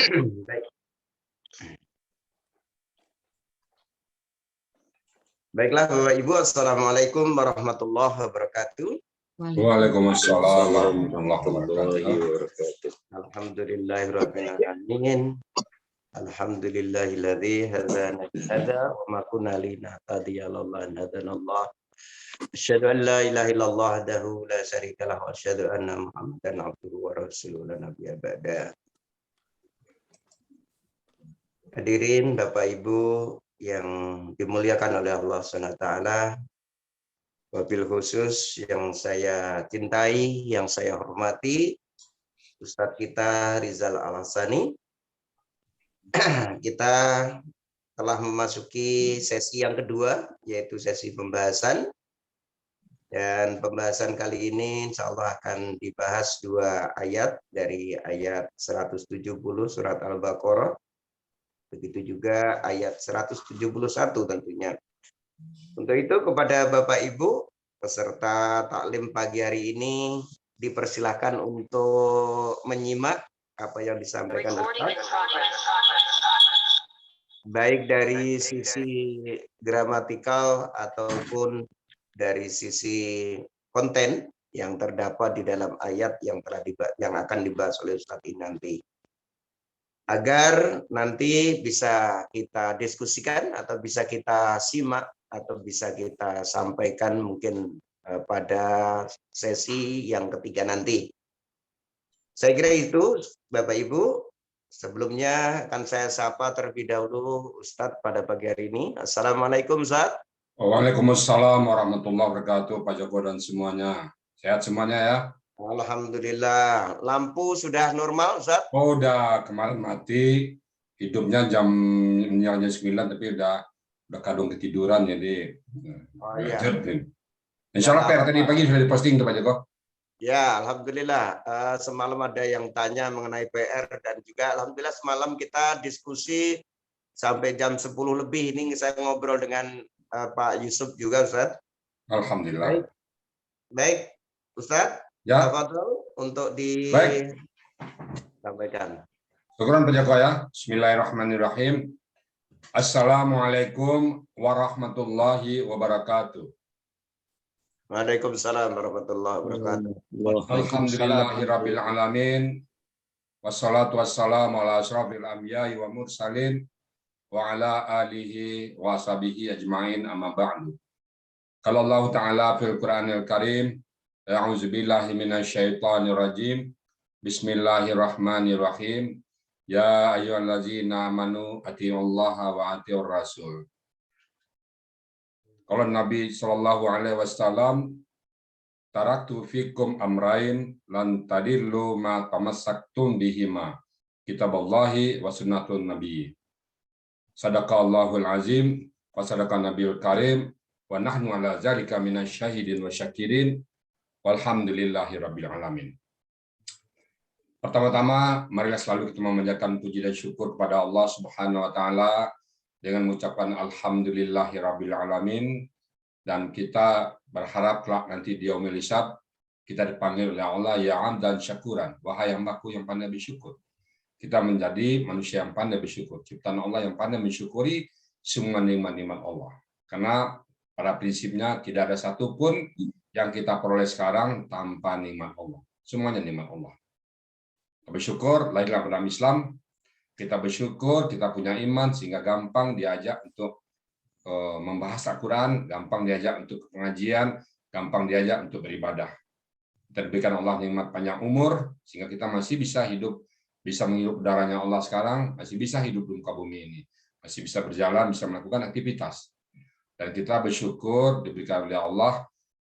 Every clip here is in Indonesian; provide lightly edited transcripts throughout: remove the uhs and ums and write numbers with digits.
Baik. Baiklah Bapak Ibu, Assalamualaikum warahmatullahi wabarakatuh. Waalaikumsalam warahmatullahi wabarakatuh. Alhamdulillahirabbil alamin. Alhamdulillahilladzi hadzana lihadza wa ma kunna linahtadiya laula an hadanallah. Asyhadu an la ilaha illallah wahdahu la syarika lahu wa asyhadu anna Muhammadan abduhu wa rasuluhu la nabiyya ba'da. Hadirin Bapak Ibu yang dimuliakan oleh Allah SWT, wabil khusus yang saya cintai, yang saya hormati, Ustadz kita Rizal Al-Hassani. Kita telah memasuki sesi yang kedua, yaitu sesi pembahasan. Dan pembahasan kali ini insya Allah akan dibahas dua ayat dari ayat 170 surat Al-Baqarah. Begitu juga ayat 171 tentunya. Untuk itu kepada Bapak Ibu peserta taklim pagi hari ini dipersilakan untuk menyimak apa yang disampaikan Ustaz. Baik dari sisi gramatikal ataupun dari sisi konten yang terdapat di dalam ayat yang akan dibahas oleh Ustaz ini nanti. Agar nanti bisa kita diskusikan atau bisa kita simak atau bisa kita sampaikan mungkin pada sesi yang ketiga nanti. Saya kira itu Bapak Ibu. Sebelumnya akan saya sapa terlebih dahulu Ustadz pada pagi hari ini. Assalamualaikum Ustadz. Waalaikumsalam warahmatullahi wabarakatuh Pak Joko dan semuanya. Sehat semuanya ya. Alhamdulillah. Lampu sudah normal Ustadz? Oh udah, kemarin mati. Hidupnya jam 9 tapi udah kadung ketiduran jadi. Oh iya. Insya Allah PR tadi pagi sudah diposting tuh Pak Joko. Ya, alhamdulillah. Semalam ada yang tanya mengenai PR dan juga alhamdulillah semalam kita diskusi sampai jam 10 lebih. Ini saya ngobrol dengan Pak Yusuf juga, Ustaz. Alhamdulillah. Baik, Ustaz. Ya. Untuk disampaikan. Syukuran Pak Joko ya. Bismillahirrahmanirrahim. Assalamualaikum warahmatullahi wabarakatuh. Waalaikumsalam warahmatullahi wabarakatuh. Alhamdulillahirabbil alamin. Wassalatu wassalamu ala asyrafil anbiya'i wa mursalin wa ala alihi wa sahbihi ajmain amma ba'du. Qala Allah Ta'ala fil Qur'anil Karim, a'udzu billahi minasyaitonir rajim. Bismillahirrahmanirrahim. Ya ayyuhallazina amanu atti'ullaha wa atti'ur rasul. Kalau Nabi Shallallahu Alaihi Wasallam, taraktu fikum amrain lan tadillu ma tamassaktum bihima, kitaballahi wa sunnatun nabi. Sadaqallahul azim wa sadaqan nabiyul karim wa nahnu ala zalika minasyahidin wa syakirin walhamdulillahi rabbil alamin. Pertama-tama, marilah selalu kita memanjatkan puji dan syukur kepada Allah Subhanahu wa taala dengan mengucapkan alhamdulillahi rabbil alamin, dan kita berharap kelak nanti di yaumil hisab kita dipanggil oleh Allah ya amdan syakuran, wahai hambaku yang pandai bersyukur. Kita menjadi manusia yang pandai bersyukur, ciptaan Allah yang pandai mensyukuri semua nikmat-nikmat Allah. Karena pada prinsipnya tidak ada satupun yang kita peroleh sekarang tanpa nikmat Allah. Semuanya nikmat Allah. Kita bersyukur lahirlah dalam Islam. Kita bersyukur, kita punya iman sehingga gampang diajak untuk membahas Al-Quran, gampang diajak untuk pengajian, gampang diajak untuk beribadah. Kita diberikan Allah nikmat panjang umur sehingga kita masih bisa hidup, bisa menghirup udaranya Allah sekarang, masih bisa hidup di muka bumi ini, masih bisa berjalan, bisa melakukan aktivitas. Dan kita bersyukur diberikan oleh Allah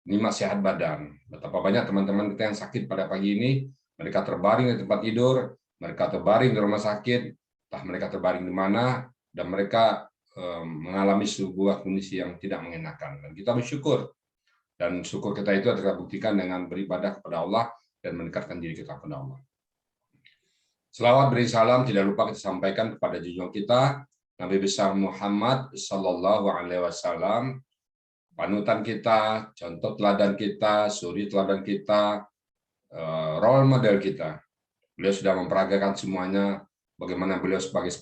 nikmat sehat badan. Betapa banyak teman-teman kita yang sakit pada pagi ini, mereka terbaring di tempat tidur, mereka terbaring di rumah sakit, entah mereka terbaring di mana, dan mereka mengalami sebuah kondisi yang tidak mengenakan. Dan kita bersyukur. Dan syukur kita itu kita buktikan dengan beribadah kepada Allah dan mendekatkan diri kita kepada Allah. Selawat beri salam tidak lupa kita sampaikan kepada junjungan kita, Nabi besar Muhammad Sallallahu Alaihi Wasallam, panutan kita, contoh teladan kita, suri teladan kita, role model kita. Beliau sudah memperagakan semuanya bagaimana beliau sebagai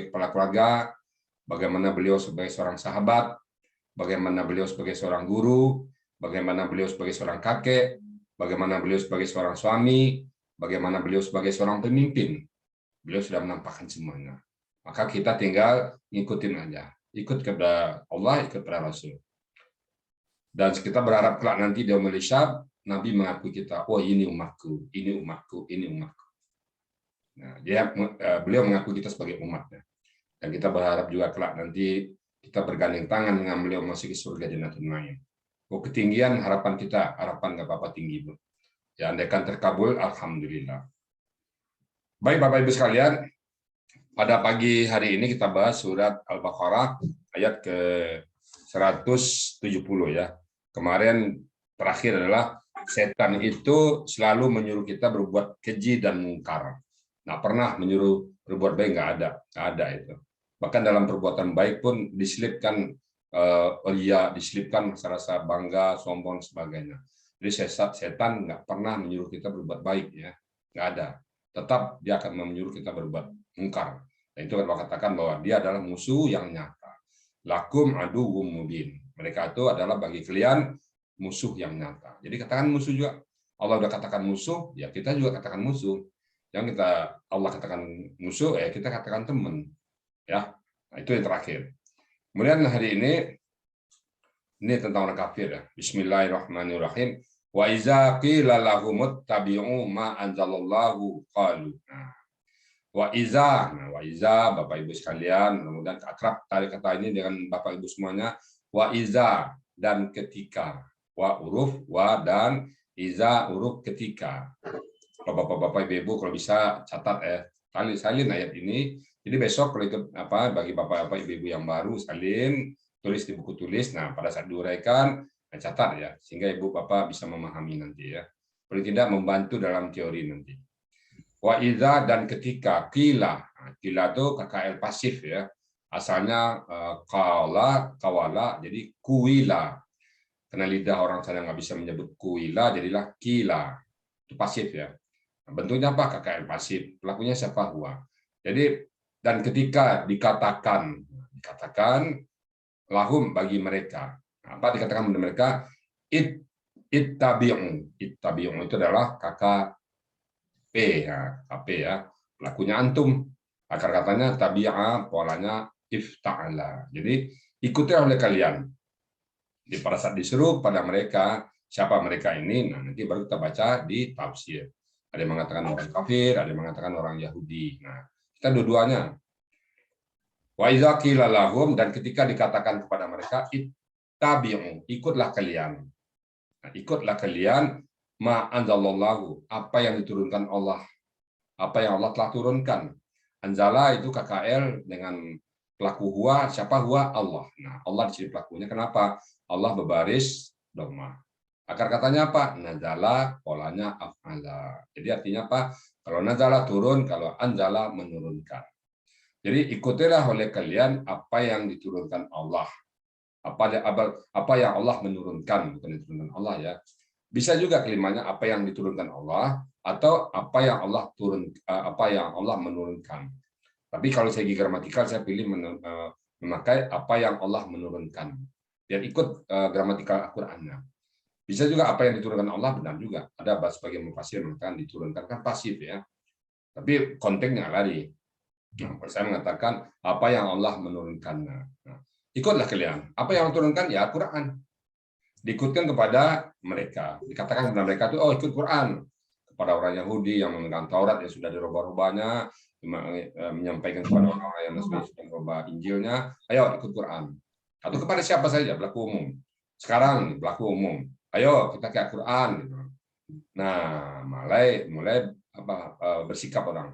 kepala keluarga, bagaimana beliau sebagai seorang sahabat, bagaimana beliau sebagai seorang guru, bagaimana beliau sebagai seorang kakek, bagaimana beliau sebagai seorang suami, bagaimana beliau sebagai seorang pemimpin. Beliau sudah menampakkan semuanya. Maka kita tinggal ngikutin aja. Ikut kepada Allah, ikut kepada Rasul. Dan kita berharap kelak nanti di yaumul hisab, Nabi mengakui kita, oh ini umatku, ini umatku, ini umatku. Nah, beliau mengakui kita sebagai umatnya. Dan kita berharap juga kelak nanti kita bergandeng tangan dengan beliau masuk ke surga Jannatul Na'im. Oh, ketinggian harapan kita, harapan nggak apa-apa tinggi, Bu. Ya, andaikan terkabul, alhamdulillah. Baik Bapak Ibu sekalian, pada pagi hari ini kita bahas surat Al-Baqarah ayat ke-170 ya. Kemarin terakhir adalah setan itu selalu menyuruh kita berbuat keji dan mungkar. Nggak pernah menyuruh berbuat baik, nggak ada itu. Bahkan dalam perbuatan baik pun diselipkan diselipkan rasa bangga, sombong, sebagainya. Jadi setan nggak pernah menyuruh kita berbuat baik ya, nggak ada. Tetap dia akan menyuruh kita berbuat mungkar. Dan itu kalau katakan bahwa dia adalah musuh yang nyata. Lakum aduwwum mubin. Mereka itu adalah bagi kalian musuh yang nyata. Jadi katakan musuh juga. Allah sudah katakan musuh, ya kita juga katakan musuh. Yang Allah katakan musuh, ya kita katakan teman. Ya, nah, itu yang terakhir. Kemudian hari ini tentang orang kafir ya. Bismillahirrahmanirrahim. Wa iza qila lahum ittabi'u ma anzalallahu qalu. Wa iza Bapak Ibu sekalian, mudah-mudahan akrab tadi kata ini dengan Bapak Ibu semuanya. Wa iza, dan ketika. Wa huruf wa dan iza huruf ketika. Bapak-bapak Ibu kalau bisa catat ya. Salin ayat ini. Jadi besok kalau ikut bagi Bapak-bapak Ibu yang baru salin, tulis di buku tulis. Nah, pada saat diuraikan catat ya, sehingga Ibu Bapak bisa memahami nanti ya. Paling tidak membantu dalam teori nanti. Wa idza, dan ketika, qila. Qila itu KKL pasif ya. Asalnya qala, kawala, jadi kuila. Karena lidah orang sana nggak bisa menyebut kuila, jadilah qila. Itu pasif ya. Bentuknya apa? KKL pasif. Pelakunya siapa? Huwa. Jadi, dan ketika dikatakan lahum bagi mereka. Apa dikatakan kepada mereka? Ittabi'u. Ittabi'u itu adalah KKP ya, KP ya. Pelakunya antum. Akar katanya tabi'a, polanya ifta'ala. Jadi ikutilah oleh kalian. Di pada saat disuruh pada mereka, siapa mereka ini? Nah, nanti baru kita baca di tafsir. Ada yang mengatakan orang kafir, ada yang mengatakan orang Yahudi. Nah, kita dua-duanya. Wa idza qila lahum, dan ketika dikatakan kepada mereka, ittabi'u, ikutlah kalian. Nah, ikutlah kalian ma anzalallahu, apa yang diturunkan Allah. Apa yang Allah telah turunkan. Anzala itu KKL dengan pelaku huwa, siapa huwa? Allah. Nah, Allah di sini pelakunya. Kenapa? Allah berbaris dhamma. Akar katanya apa? Nazala, polanya af'ala. Jadi artinya apa? Kalau nazala turun, kalau anzala menurunkan. Jadi ikutilah oleh kalian apa yang diturunkan Allah. Apa yang Allah menurunkan, bukan diturunkan Allah ya. Bisa juga kelimanya apa yang diturunkan Allah atau apa yang Allah menurunkan. Tapi kalau segi gramatikal saya pilih memakai apa yang Allah menurunkan. Biar ikut gramatikal Al-Qur'annya. Bisa juga apa yang diturunkan Allah, benar juga. Ada sebagian mufassir mengatakan diturunkan kan pasif ya. Tapi konteksnya lari. Nah, saya mengatakan apa yang Allah menurunkan. Nah, ikutlah kalian. Apa yang turunkan? Ya Al-Quran. Diikutkan kepada mereka. Dikatakan kepada mereka itu, oh ikut Quran. Kepada orang Yahudi yang memegang Taurat yang sudah dirubah-rubahnya, menyampaikan kepada orang yang sudah merubah Injilnya, ayo ikut Quran. Atau kepada siapa saja, berlaku umum. Sekarang berlaku umum. Ayo kita ke Al-Quran. Nah, mulai bersikap orang.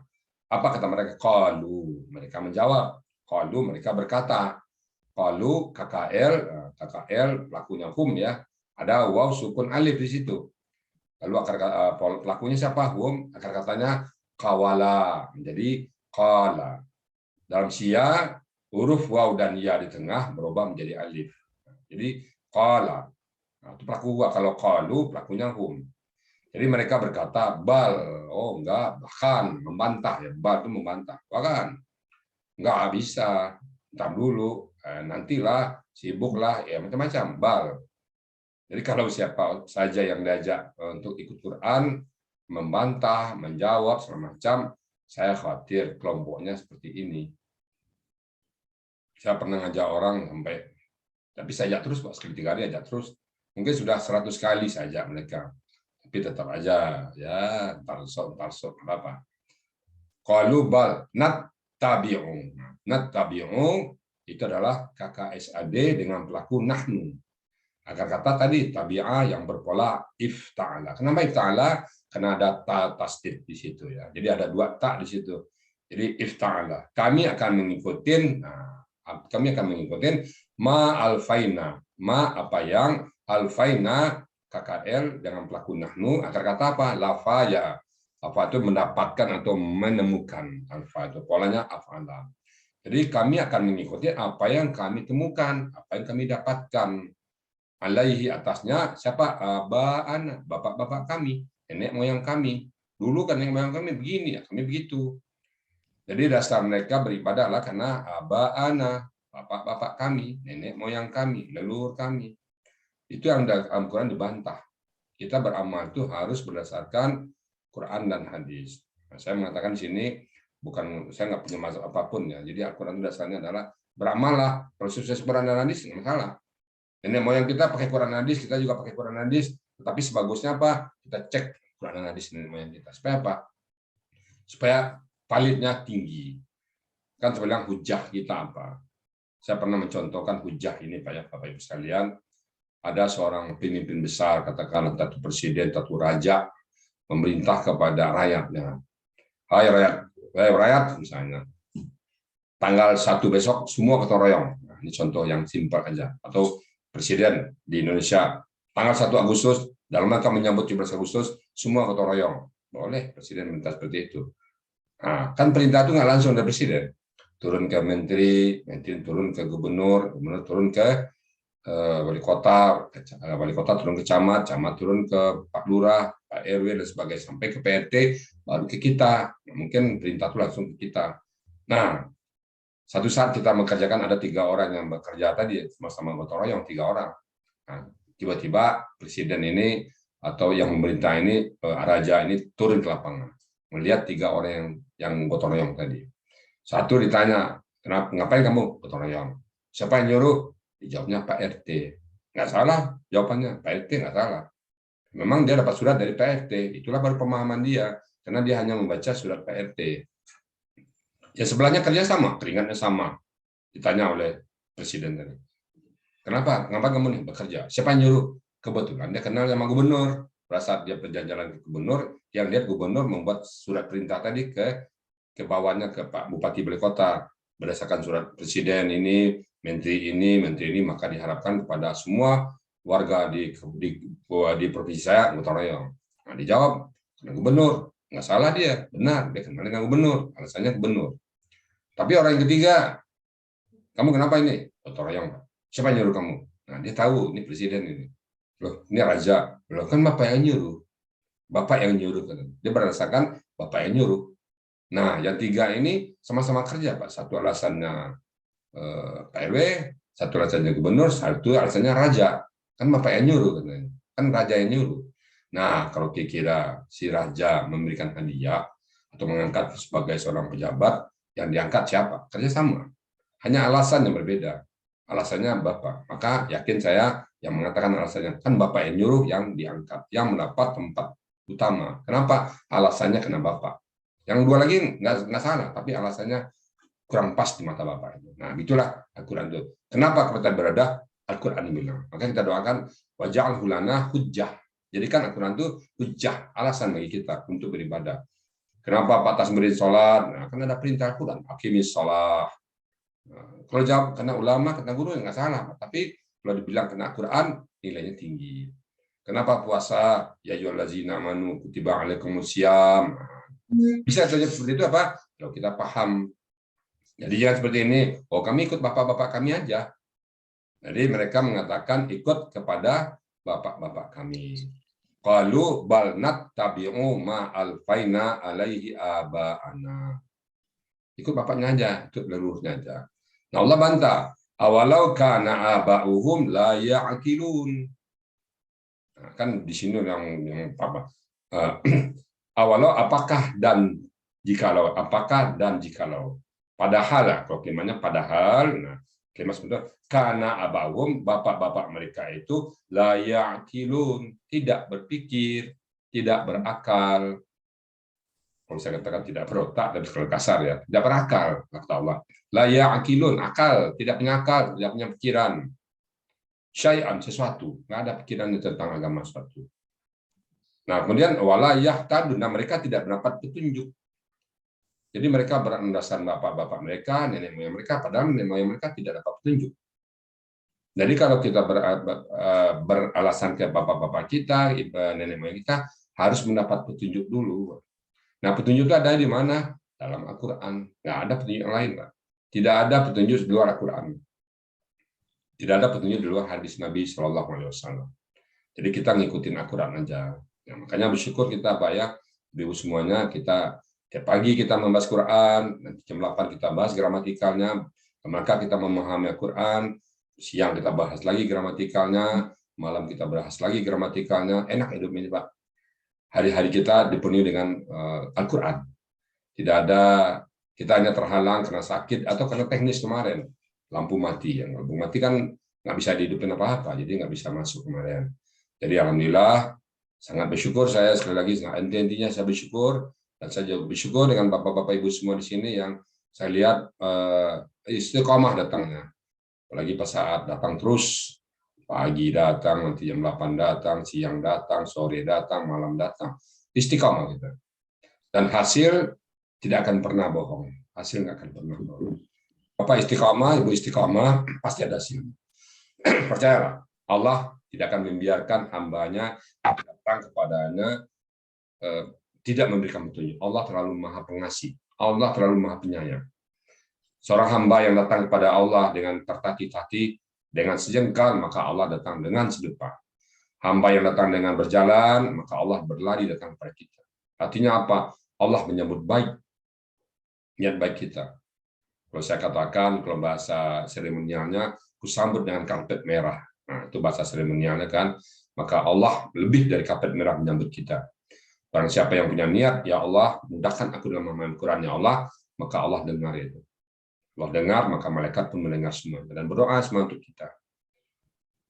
Apa kata mereka? Qalu, mereka menjawab. Qalu, mereka berkata. Qalu, KKL pelakunya hum ya. Ada waw sukun alif di situ. Lalu pelakunya siapa? Hum. Akar katanya qawala, menjadi qala. Dalam sia, huruf waw dan ya di tengah berubah menjadi alif. Jadi qala. Nah, itu pelaku huwa. Kalau qalu, pelakunya hum. Jadi mereka berkata, bal, oh enggak, bahkan membantah ya, bal itu membantah, bahkan enggak bisa, entar dulu, nantilah, sibuklah, ya macam-macam, bal. Jadi kalau siapa saja yang diajak untuk ikut Quran, membantah, menjawab, segala macam, saya khawatir kelompoknya seperti ini. Saya pernah ngajak orang sampai, tapi saya ajak terus, Pak, sekali 3 hari ajak terus. Mungkin sudah 100 kali saya ajak mereka. Tapi tetap aja, ya, entar sok, apa. Qalu bal nattabi'u itu adalah KKSAD dengan pelaku nahnu. Agar kata tadi tabi'ah yang berpola ifta'ala. Kenapa ifta'ala? Karena ada ta tasdid di situ ya. Jadi ada 2 ta di situ. Jadi ifta'ala. Kami akan mengikutin ma alfaina. Ma apa yang alfaina KKL dengan pelaku nahnu agar kata apa? Lafaya. Apa itu mendapatkan atau menemukan. Alfa itu polanya af'ala. Jadi kami akan mengikuti apa yang kami temukan, apa yang kami dapatkan. Alaihi atasnya siapa? Abaan, bapak-bapak kami, nenek moyang kami. Dulu kan nenek moyang kami begini, ya kami begitu. Jadi dasar mereka beribadah adalah karena abaana, bapak-bapak kami, nenek moyang kami, leluhur kami. Itu yang dalam Al-Quran dibantah. Kita beramal itu harus berdasarkan Quran dan hadis. Nah, saya mengatakan di sini bukan saya nggak punya masalah apapun ya. Jadi Al-Quran itu dasarnya adalah beramallah. Kalau sukses Quran dan hadis nggak masalah. Nenek moyang kita pakai Quran hadis, kita juga pakai Quran hadis. Tetapi sebagusnya apa? Kita cek Quran dan hadis nenek moyang kita. Supaya apa? Supaya validnya tinggi. Kan sebenarnya hujah kita apa? Saya pernah mencontohkan hujah ini Pak ya, Bapak Ibu sekalian. Ada seorang pemimpin besar, katakanlah satu presiden, satu raja, memerintah kepada rakyatnya. Hai rakyat misalnya. Tanggal 1 besok semua gotong royong. Nah, ini contoh yang simpel aja. Atau presiden di Indonesia tanggal 1 Agustus dalam rangka menyambut 17 Agustus semua gotong royong. Boleh presiden minta seperti itu. Nah, kan perintah itu nggak langsung dari presiden. Turun ke menteri turun ke gubernur turun ke wali kota turun ke camat turun ke Pak Lurah, Pak RW dan sebagainya sampai ke PRT baru ke kita. Nah, mungkin perintah itu langsung ke kita. Nah, satu saat kita mengerjakan ada 3 orang yang bekerja tadi sama-sama gotong royong 3 orang. Nah, tiba-tiba presiden ini atau yang memerintah ini raja ini turun ke lapangan melihat 3 orang yang gotong royong tadi. Satu ditanya, kenapa ngapain kamu gotong royong? Siapa yang nyuruh? Dijawabnya Pak RT. Nggak salah jawabannya, Pak RT nggak salah. Memang dia dapat surat dari Pak RT, itulah baru pemahaman dia, karena dia hanya membaca surat Pak RT. Ya sebelahnya kerja sama, keringatnya sama. Ditanya oleh presiden tadi. Kenapa kamu nih bekerja? Siapa yang nyuruh? Kebetulan dia kenal sama gubernur. Pada saat dia berjalan ke gubernur, yang lihat gubernur membuat surat perintah tadi ke bawahnya ke Pak Bupati Wali Kota. Berdasarkan surat presiden ini, menteri ini, maka diharapkan kepada semua warga di provinsi saya gotong royong. Nah, dijawab karena gubernur, nggak salah dia, benar dia kenal dengan gubernur, alasannya gubernur. Tapi orang yang ketiga, kamu kenapa ini gotong royong? Siapa yang nyuruh kamu? Nah, dia tahu ini presiden ini. Loh, ini raja. Loh, kan bapak yang nyuruh. Bapak yang nyuruh kan. Dia berdasarkan bapak yang nyuruh. Nah, yang 3 ini sama-sama kerja, Pak. Satu alasannya Pak RW, satu alasannya gubernur, satu alasannya raja. Kan bapak yang nyuruh katanya. Kan raja yang nyuruh. Nah, kalau kira si raja memberikan hadiah atau mengangkat sebagai seorang pejabat, yang diangkat siapa? Kerja sama. Hanya alasan yang berbeda. Alasannya bapak. Maka yakin saya yang mengatakan alasannya kan bapak yang nyuruh yang diangkat, yang mendapat tempat utama. Kenapa? Alasannya kena bapak. Yang 2 lagi nggak salah, tapi alasannya kurang pas di mata bapak itu. Nah, itulah Al-Quran itu. Kenapa kita berada? Al-Quran bilang. Maka kita doakan waj'alhu lana hujjah. Jadikan Al-Quran itu hujjah, alasan bagi kita untuk beribadah. Kenapa Pak Tas beri sholat? Nah, kan ada perintah Al-Quran. Aqimis sholat. Nah, kalau jawab kena ulama, kena guru, nggak salah. Tapi kalau dibilang kena Quran, nilainya tinggi. Kenapa puasa? Ya ayyuhallazina amanu kutiba alaikumusiyam. Bisa saja seperti itu apa? Kalau kita paham. Jadi jangan seperti ini. Oh, kami ikut bapak-bapak kami aja. Jadi mereka mengatakan ikut kepada bapak-bapak kami. Qalu bal nattabi'u ma alfaina alaihi aba'ana. Ikut bapaknya aja, ikut leluhurnya aja. Nah, Allah bantah, awalau kana aba'uhum la ya'qilun. Nah, kan di sini yang apa? Awalau apakah dan jikalau, apakah dan jikalau. Padahal, kalau kalimatnya padahal, nah, kalimat sebentar, karena abahum, bapak-bapak mereka itu la ya'qilun, tidak berpikir, tidak berakal. Kalau saya katakan tidak berotak, dan kalau kasar ya, tidak berakal, kata Allah. La ya'qilun, akal, tidak punya akal, tidak punya pikiran. Syai'an, sesuatu, nggak ada pikirannya tentang agama sesuatu. Nah, kemudian wala yahtadun, mereka tidak mendapat petunjuk. Jadi mereka berdasarkan bapak-bapak mereka, nenek moyang mereka, padahal nenek moyang mereka tidak dapat petunjuk. Jadi kalau kita beralasan ke bapak-bapak kita, nenek moyang kita, harus mendapat petunjuk dulu. Nah, petunjuk itu ada di mana? Dalam Al-Quran. Nggak ada petunjuk yang lain, Pak. Tidak ada petunjuk di luar Al-Quran. Tidak ada petunjuk di luar hadis Nabi Shallallahu Alaihi Wasallam. Jadi kita ngikutin Al-Quran aja. Nah, makanya bersyukur kita, Pak ya, Ibu semuanya, kita tiap pagi kita membahas Quran, nanti jam 8 kita bahas gramatikalnya, maka kita memahami Al-Quran, siang kita bahas lagi gramatikalnya, malam kita bahas lagi gramatikalnya, enak hidup ini, Pak. Hari-hari kita dipenuhi dengan Al-Quran. Tidak ada, kita hanya terhalang karena sakit atau karena teknis kemarin, lampu mati. Yang lampu mati kan nggak bisa dihidupin apa-apa, jadi nggak bisa masuk kemarin. Jadi alhamdulillah, sangat bersyukur saya sekali lagi, intinya saya bersyukur, dan saya juga bersyukur dengan bapak-bapak ibu semua di sini yang saya lihat istiqomah datangnya. Apalagi pas saat datang terus, pagi datang, nanti jam 8 datang, siang datang, sore datang, malam datang. Istiqomah kita. Dan hasil tidak akan pernah bohong. Hasil nggak akan pernah bohong. Bapak istiqomah, ibu istiqomah, pasti ada hasil. Percayalah, Allah tidak akan membiarkan hambanya datang kepadanya tidak memberikan petunjuk. Allah terlalu maha pengasih. Allah terlalu maha penyayang. Seorang hamba yang datang kepada Allah dengan tertati-tati, dengan sejengkal, maka Allah datang dengan sedepa. Hamba yang datang dengan berjalan, maka Allah berlari datang kepada kita. Artinya apa? Allah menyambut baik niat baik kita. Kalau saya katakan, kalau bahasa seremonialnya, kusambut dengan karpet merah. Nah, itu bahasa seremonialnya kan. Maka Allah lebih dari karpet merah menyambut kita. Barang siapa yang punya niat, ya Allah, mudahkan aku dalam memahami Quran, ya Allah, maka Allah dengar itu. Allah dengar, maka malaikat pun mendengar semua. Dan berdoa semua untuk kita.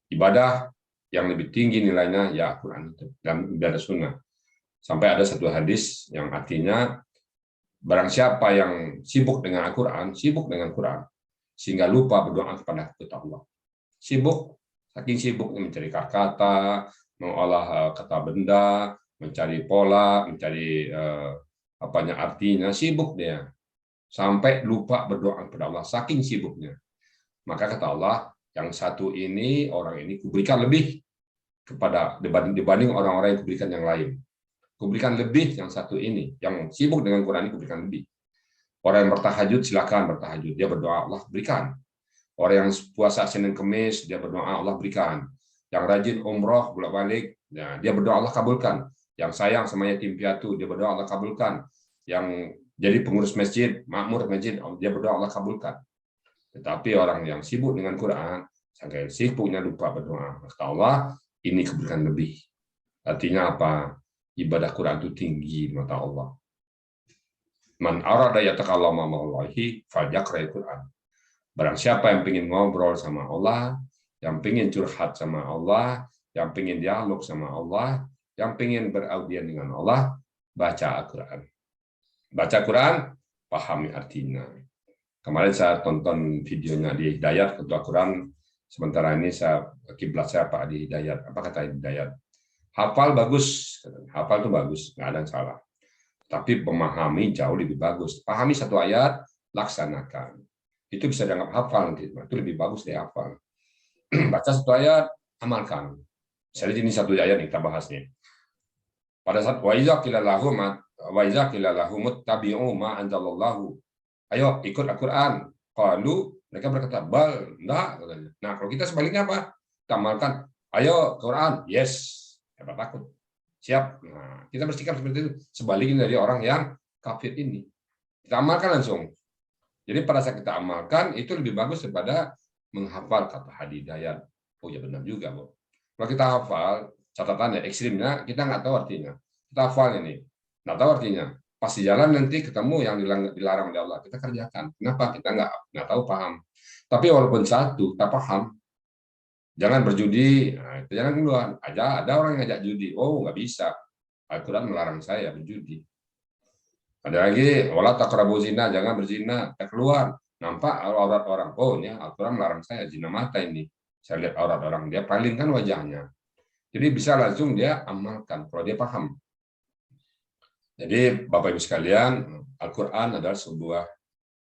Ibadah yang lebih tinggi nilainya, ya Quran itu. Dan ibadah sunnah. Sampai ada satu hadis yang artinya, barang siapa yang sibuk dengan Al-Quran, sibuk dengan Quran, sehingga lupa berdoa kepada Allah. Sibuk, saking sibuknya mencari kata, mengolah kata benda, mencari pola, mencari artinya, sibuk dia. Sampai lupa berdoa kepada Allah, saking sibuknya. Maka kata Allah, yang satu ini, orang ini kuberikan lebih kepada dibanding orang-orang yang kuberikan yang lain. Kuberikan lebih yang satu ini, yang sibuk dengan Quran ini kuberikan lebih. Orang yang bertahajud, silakan bertahajud. Dia berdoa, Allah berikan. Orang yang puasa Senin Kemis, dia berdoa, Allah berikan. Yang rajin umroh, bolak-balik, ya, dia berdoa, Allah kabulkan. Yang sayang sama yatim piatu, dia berdoa, Allah kabulkan. Yang jadi pengurus masjid, makmur masjid, dia berdoa, Allah kabulkan. Tetapi orang yang sibuk dengan Quran, sampai sibuknya lupa berdoa. Kata Allah, ini kuberikan lebih. Artinya apa? Ibadah Quran itu tinggi di mata Allah. Man arada yatakallama ma'allahi falyaqra'il Quran. Barang siapa yang ingin ngobrol sama Allah, yang ingin curhat sama Allah, yang ingin dialog sama Allah, yang ingin beraudien dengan Allah, baca Al-Quran. Baca Quran, pahami artinya. Kemarin saya tonton videonya di Hidayat, ketua Quran. Sementara ini kiblat saya Pak di Hidayat. Apa kata Hidayat? Hafal bagus, hafal itu bagus, nggak ada yang salah. Tapi memahami jauh lebih bagus. Pahami satu ayat, laksanakan. Itu bisa dianggap hafal, itu lebih bagus dari hafal. Baca satu ayat, amalkan. Misalnya ini satu ayat kita bahas nih. Pada saat wa iza qila lahum ittabi'u ma anzalallahu. Ayo ikut Al-Qur'an. Qalu, mereka berkata, bal, enggak. Nah, kalau kita sebaliknya apa? Kita amalkan. Ayo Quran, yes. Hebat takut. Siap. Nah, kita bersikap seperti itu. Sebaliknya dari orang yang kafir ini. Kita amalkan langsung. Jadi pada saat kita amalkan, itu lebih bagus daripada menghafal kata hadidayat. Oh ya benar juga, Bu. Kalau kita hafal, catatannya ekstrimnya, kita nggak tahu artinya. Kita hafal ini, nggak tahu artinya. Pas di jalan nanti ketemu yang dilarang oleh Allah, kita kerjakan. Kenapa? Kita nggak tahu paham. Tapi walaupun satu, kita paham. Jangan berjudi, nah, itu jangan keluar. Ada orang yang ngajak judi, oh nggak bisa. Al-Quran melarang saya berjudi. Ada lagi, wala taqrabu zina, jangan berzina. Kita keluar, nampak aurat orang. Oh, ini Al-Quran melarang saya, zina mata ini. Saya lihat aurat orang, dia palingkan wajahnya. Jadi bisa langsung dia amalkan, kalau dia paham. Jadi Bapak Ibu sekalian, Al-Quran adalah sebuah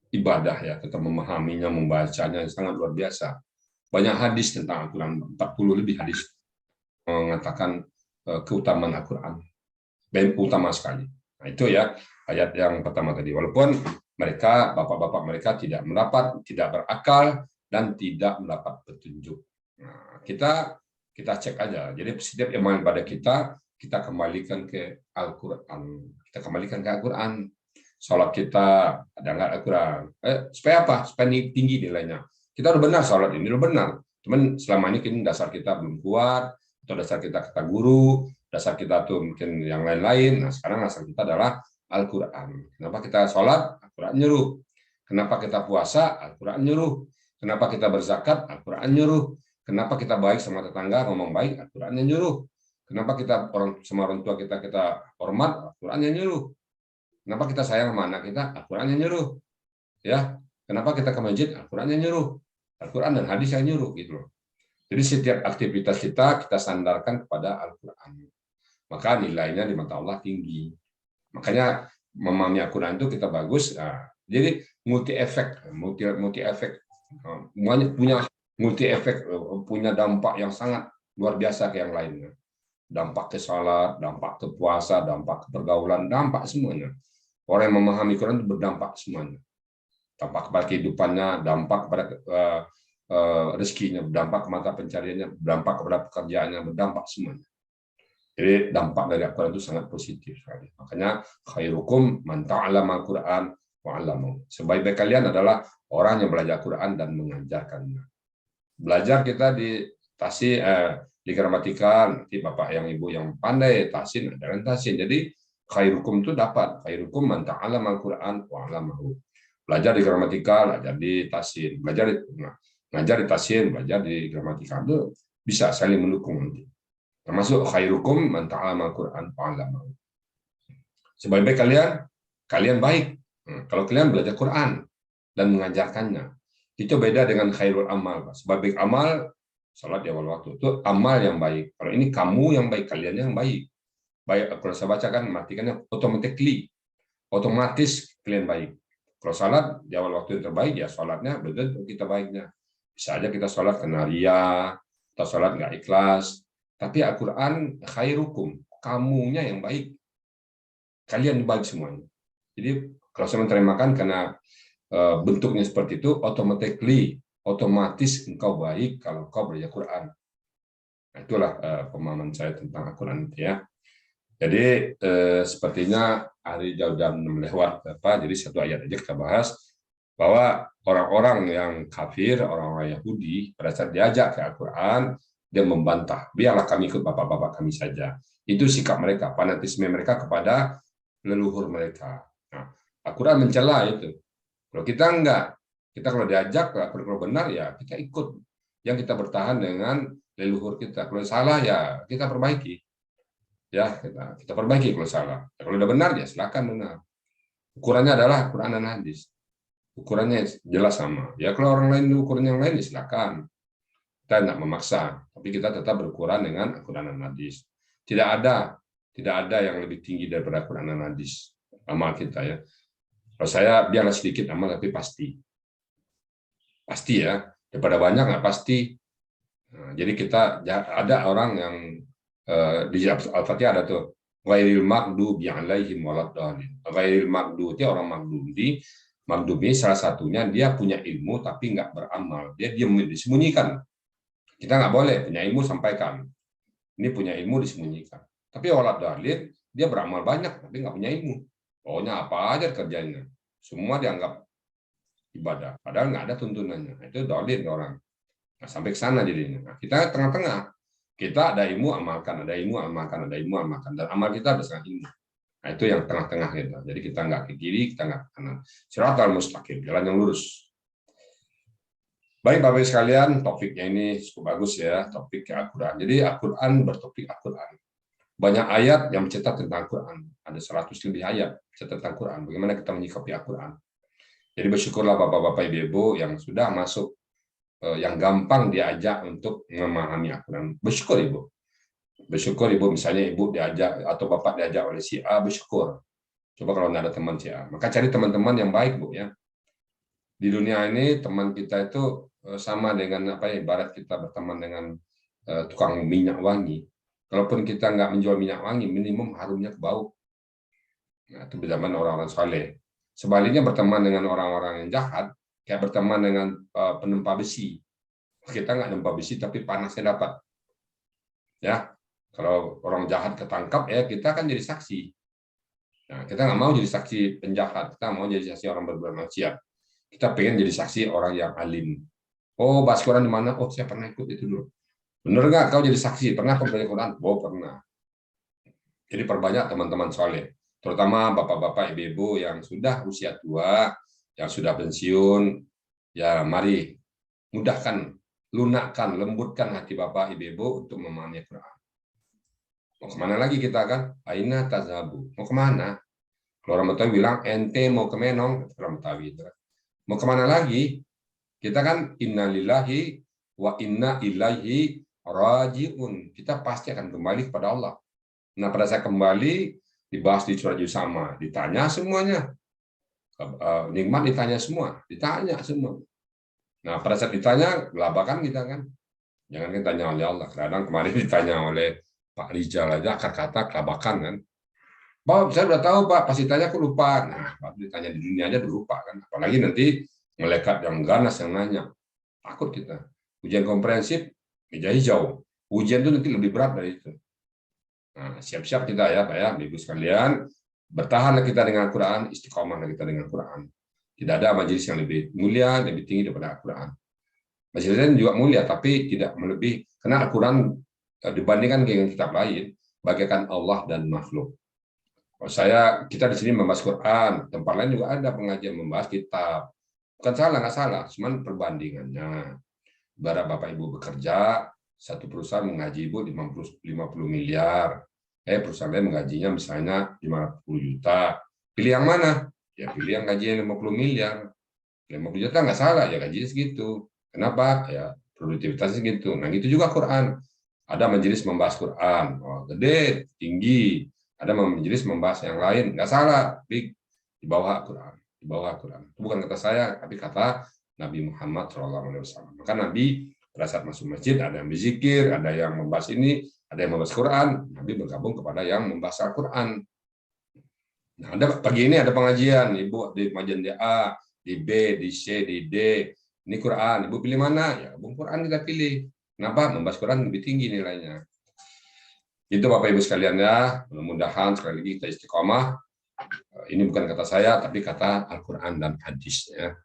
ibadah ya, kita memahaminya, membacanya sangat luar biasa. Banyak hadis tentang Al-Quran, 40 lebih hadis mengatakan keutamaan Al-Quran. Dan utama sekali. Nah, itu ya ayat yang pertama tadi. Walaupun mereka, bapak-bapak mereka tidak berakal dan tidak mendapat petunjuk. Nah, kita cek aja. Jadi setiap iman pada kita kembalikan ke Al-Quran. Kita kembalikan ke Al-Quran. Sholat kita ada nggak Al-Quran? Supaya apa? Supaya tinggi nilainya. Kita udah benar sholat ini, udah benar. Cuman selama ini dasar kita belum kuat, atau dasar kita kata guru, dasar kita tuh mungkin yang lain-lain. Nah, sekarang dasar kita adalah Al-Quran. Kenapa kita sholat? Al-Quran nyuruh. Kenapa kita puasa? Al-Quran nyuruh. Kenapa kita berzakat? Al-Quran nyuruh. Kenapa kita baik sama tetangga, ngomong baik? Al-Quran yang nyuruh. Kenapa kita sama orang tua kita hormat? Al-Quran yang nyuruh. Kenapa kita sayang sama anak kita? Al-Quran yang nyuruh. Ya, kenapa kita ke masjid? Al-Quran yang nyuruh. Al-Quran dan hadis yang nyuruh gitu loh. Jadi setiap aktivitas kita sandarkan kepada Al-Quran. Maka nilainya di mata Allah tinggi. Makanya memahami Al-Quran itu kita bagus. Nah, jadi multi efek, punya dampak yang sangat luar biasa ke yang lainnya. Dampak ke salat, dampak ke puasa, dampak ke pergaulan, dampak semuanya. Orang yang memahami Quran itu berdampak semuanya. Dampak kepada kehidupannya, dampak kepada rezekinya, berdampak ke mata pencariannya, berdampak kepada pekerjaannya, berdampak semuanya. Jadi dampak dari Al-Quran itu sangat positif sekali. Makanya khairukum man ta'allama al-Quran wa 'allamahu. Sebaik-baik kalian adalah orang yang belajar Quran dan mengajarkannya. Belajar kita di gramatikal, nanti Bapak yang Ibu yang pandai tasin, ajaran tasin. Jadi khairukum itu dapat, khairukum man ta'allama al-Quran wa 'allamahu. Belajar di gramatikal, belajar di tasin, ngajar di tasin, belajar di gramatikal itu bisa saling mendukung nanti. Termasuk khairukum man ta'allama al-Quran wa 'allamahu. Sebaik-baik kalian baik. Kalau kalian belajar Quran dan mengajarkannya. Itu beda dengan khairul amal. Sebaik amal, salat di awal waktu itu amal yang baik. Kalau ini kamu yang baik, kalian yang baik. Baik, kalau saya bacakan matikannya automatically, otomatis kalian baik. Kalau salat di awal waktu yang terbaik, ya salatnya betul kita baiknya. Bisa aja kita salat kena ria, atau salat nggak ikhlas. Tapi Al-Quran khairukum, kamunya yang baik. Kalian baik semuanya. Jadi kalau saya menerjemahkan karena bentuknya seperti itu, otomatis engkau baik kalau kau belajar Quran. Nah, itulah pemahaman saya tentang Al-Quran itu ya. Jadi sepertinya hari jauh jam 6 lewat jadi satu ayat aja kita bahas bahwa orang-orang yang kafir, orang-orang Yahudi pada saat diajak ke Al-Quran, dia membantah, biarlah kami ikut bapak-bapak kami saja. Itu sikap mereka, fanatisme mereka kepada leluhur mereka. Nah, Al-Quran mencela itu. Kalau kita enggak, kita kalau diajak, kalau benar ya kita ikut. Yang kita bertahan dengan leluhur kita. Kalau salah ya kita perbaiki. Ya, kita perbaiki kalau salah. Kalau udah benar ya silakan benar. Ukurannya adalah Quran dan hadis. Ukurannya jelas sama. Ya kalau orang lain ukuran yang lain ya silakan. Kita tidak memaksa, tapi kita tetap berukuran dengan Al-Quran dan hadis. Tidak ada yang lebih tinggi daripada Al-Quran dan hadis. Amal kita ya. Kalau saya biarlah sedikit amal tapi pasti. Pasti ya. Daripada banyak nggak pasti. Nah, jadi kita ada orang yang di Al-Fatihah ada tuh ghairil maghdubi 'alaihim waladdallin. Ghairil maghdubi orang maghdubi salah satunya dia punya ilmu tapi nggak beramal. Dia disembunyikan. Kita nggak boleh punya ilmu sampaikan. Ini punya ilmu disembunyikan. Tapi walad dalil, dia beramal banyak, tapi nggak punya ilmu. Pokoknya apa aja kerjanya. Semua dianggap ibadah. Padahal nggak ada tuntunannya. Itu dalil orang. Nah, sampai ke sana jadinya. Nah, kita tengah-tengah. Kita ada ilmu, amalkan. Ada ilmu, amalkan. Ada ilmu, amalkan. Dan amal kita berdasarkan ilmu. Nah, itu yang tengah-tengah kita. Jadi kita nggak ke kiri, kita nggak ke kanan. Shiratal mustaqim, jalan yang lurus. Baik Bapak Ibu sekalian, topiknya ini cukup bagus ya, topik Al-Quran. Jadi Al-Quran bertopik Al-Quran. Banyak ayat yang mencerita tentang Al-Quran. Ada 100 lebih ayat mencerita tentang Al-Quran. Bagaimana kita menyikapi Al-Quran. Jadi bersyukurlah Bapak-Bapak Ibu yang sudah masuk, yang gampang diajak untuk memahami Al-Quran. Bersyukur Ibu. Bersyukur Ibu, misalnya Ibu diajak atau Bapak diajak oleh si A, bersyukur. Coba kalau tidak ada teman si A. Maka cari teman-teman yang baik Bu ya. Di dunia ini teman kita itu sama dengan apa ya, ibarat kita berteman dengan tukang minyak wangi. Kalaupun kita nggak menjual minyak wangi, minimum harumnya ke bau. Nah, itu zaman orang-orang saleh. Sebaliknya berteman dengan orang-orang yang jahat, kayak berteman dengan penempa besi. Kita nggak nempa besi, tapi panasnya dapat. Ya, kalau orang jahat ketangkap, ya kita kan jadi saksi. Nah, kita nggak mau jadi saksi penjahat, kita mau jadi saksi orang berbuat maksiat. Kita pengen jadi saksi orang yang alim. Oh, bahas Quran di mana? Oh, saya pernah ikut itu dulu. Benar nggak kau jadi saksi? Pernah kau belajar Quran? Oh, pernah. Jadi perbanyak teman-teman soleh, terutama bapak-bapak, ibu-ibu yang sudah usia tua, yang sudah pensiun. Ya, mari mudahkan, lunakkan, lembutkan hati bapak, ibu-ibu untuk memahami Quran. Mau kemana lagi kita kan? Aina tazabu. Mau kemana? Kalau orang Betawi bilang, ente mau ke Menong, orang Betawi. Mau kemana lagi? Kita kan innalillahi wa inna ilaihi rajiun. Kita pasti akan kembali kepada Allah. Nah, pada saat kembali dibahas di surat Yusama, ditanya semuanya. Nikmat ditanya semua, ditanya semua. Nah, pada saat ditanya, gelabakan kita kan. Jangan ditanya oleh Allah. Kadang kemarin ditanya oleh Pak Rijal aja, akar kata kelabakan kan. Pak, saya udah tahu Pak, pasti tanya aku lupa. Nah, Pak ditanya di dunia aja udah lupa kan. Apalagi nanti melekat yang ganas yang nanya. Takut kita. Ujian komprehensif, meja hijau. Ujian itu nanti lebih berat dari itu. Nah, siap-siap kita ya, Pak ya, Ibu sekalian. Bertahanlah kita dengan Al-Quran, istiqomahlah kita dengan Al-Quran. Tidak ada majelis yang lebih mulia, lebih tinggi daripada Al-Quran. Majelis lain juga mulia, tapi tidak melebihi. Karena Al-Quran dibandingkan dengan kitab lain, bagaikan Allah dan makhluk. Kita di sini membahas Quran, tempat lain juga ada pengajian membahas kitab. Bukan salah, nggak salah, cuman perbandingannya. Bapak Bapak Ibu bekerja, satu perusahaan menggaji Ibu 50 miliar. Perusahaan lain menggajinya misalnya 50 juta. Pilih yang mana? Ya pilih yang gajinya 50 miliar. 50 juta nggak salah, ya gajinya segitu. Kenapa? Ya produktivitasnya segitu. Nah gitu juga Quran. Ada majelis membahas Quran. Oh, gede, tinggi. Ada majelis membahas yang lain. Nggak salah, di bawah Quran. Di bawah Quran. Itu bukan kata saya, tapi kata Nabi Muhammad SAW. Maka Nabi pada saat masuk masjid ada yang berzikir, ada yang membahas ini, ada yang membahas Quran. Nabi bergabung kepada yang membahas Al-Quran. Nah, pagi ini ada pengajian, Ibu di pengajian di A, di B, di C, di D. Ini Quran, Ibu pilih mana? Ya, Quran kita pilih. Kenapa? Membahas Quran lebih tinggi nilainya. Itu Bapak Ibu sekalian ya. Mudah-mudahan sekali lagi kita istiqomah. Ini bukan kata saya, tapi kata Al-Quran dan hadis. Ya.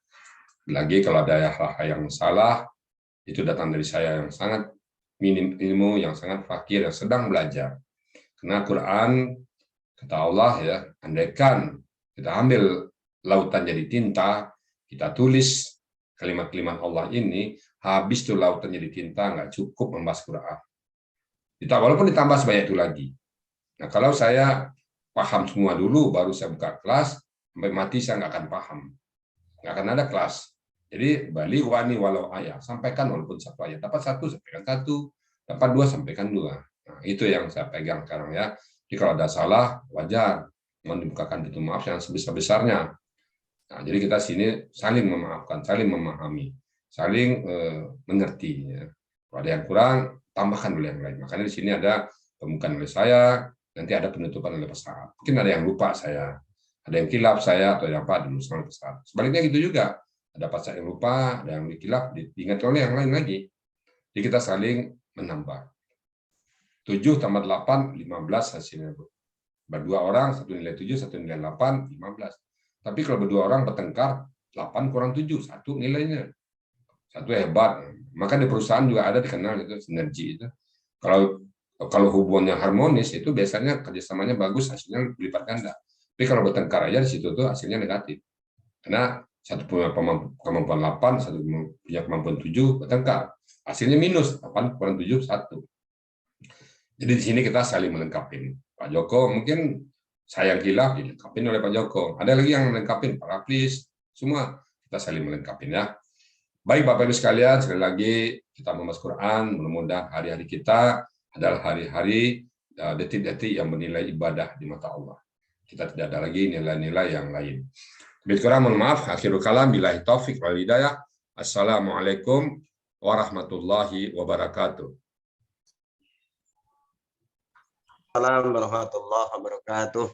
Lagi kalau ada hal-hal yang salah, itu datang dari saya yang sangat minim ilmu, yang sangat fakir, yang sedang belajar. Karena Quran, kata Allah ya, andaikan kita ambil lautan jadi tinta, kita tulis kalimat-kalimat Allah ini, habis tuh lautan jadi tinta, nggak cukup membahas Quran. Walaupun ditambah sebanyak itu lagi. Nah, kalau saya paham semua dulu, baru saya buka kelas, sampai mati saya nggak akan paham. Nggak akan ada kelas. Jadi, balik wani walau ayat, sampaikan walaupun satu ayat. Dapat satu, sampaikan satu. Dapat dua, sampaikan dua. Nah, itu yang saya pegang sekarang ya. Jadi kalau ada salah, wajar. Mohon dibukakan pintu maaf yang sebesar-besarnya. Nah, jadi kita sini saling memaafkan, saling memahami, saling mengerti. Ya. Kalau ada yang kurang, tambahkan oleh yang lain. Makanya di sini ada pembukaan oleh saya, nanti ada penutupan oleh Ustaz. Mungkin ada yang lupa saya, ada yang kilap saya, atau yang apa dulu sama Ustaz. Sebaliknya gitu juga. Ada Ustaz yang lupa, ada yang dikilap, diingat oleh yang lain lagi. Jadi kita saling menambah. 7 tambah 8, 15 hasilnya, Bu. Berdua orang, satu nilai 7, satu nilai 8, 15. Tapi kalau berdua orang bertengkar, 8 kurang 7, satu nilainya. Satu hebat. Maka di perusahaan juga ada dikenal itu sinergi itu. Kalau hubungannya harmonis itu biasanya kerjasamanya bagus, hasilnya berlipat ganda. Tapi kalau bertengkar aja di situ tuh hasilnya negatif. Karena satu punya kemampuan 8, satu punya kemampuan 7, bertengkar. Hasilnya minus, 8 kurang 7, 1. Jadi di sini kita saling melengkapi. Pak Joko mungkin sayang kilaf dilengkapi oleh Pak Joko. Ada lagi yang melengkapi, Pak Raplis, semua kita saling melengkapi ya. Baik Bapak Ibu sekalian, sekali lagi kita membahas Quran, mudah-mudahan hari-hari kita adalah hari-hari detik-detik yang bernilai ibadah di mata Allah. Kita tidak ada lagi nilai-nilai yang lain. Lebih kurang mohon maaf, akhirul kalam, billahi taufik wal hidayah. Assalamualaikum warahmatullahi wabarakatuh. Assalamualaikum warahmatullahi wabarakatuh.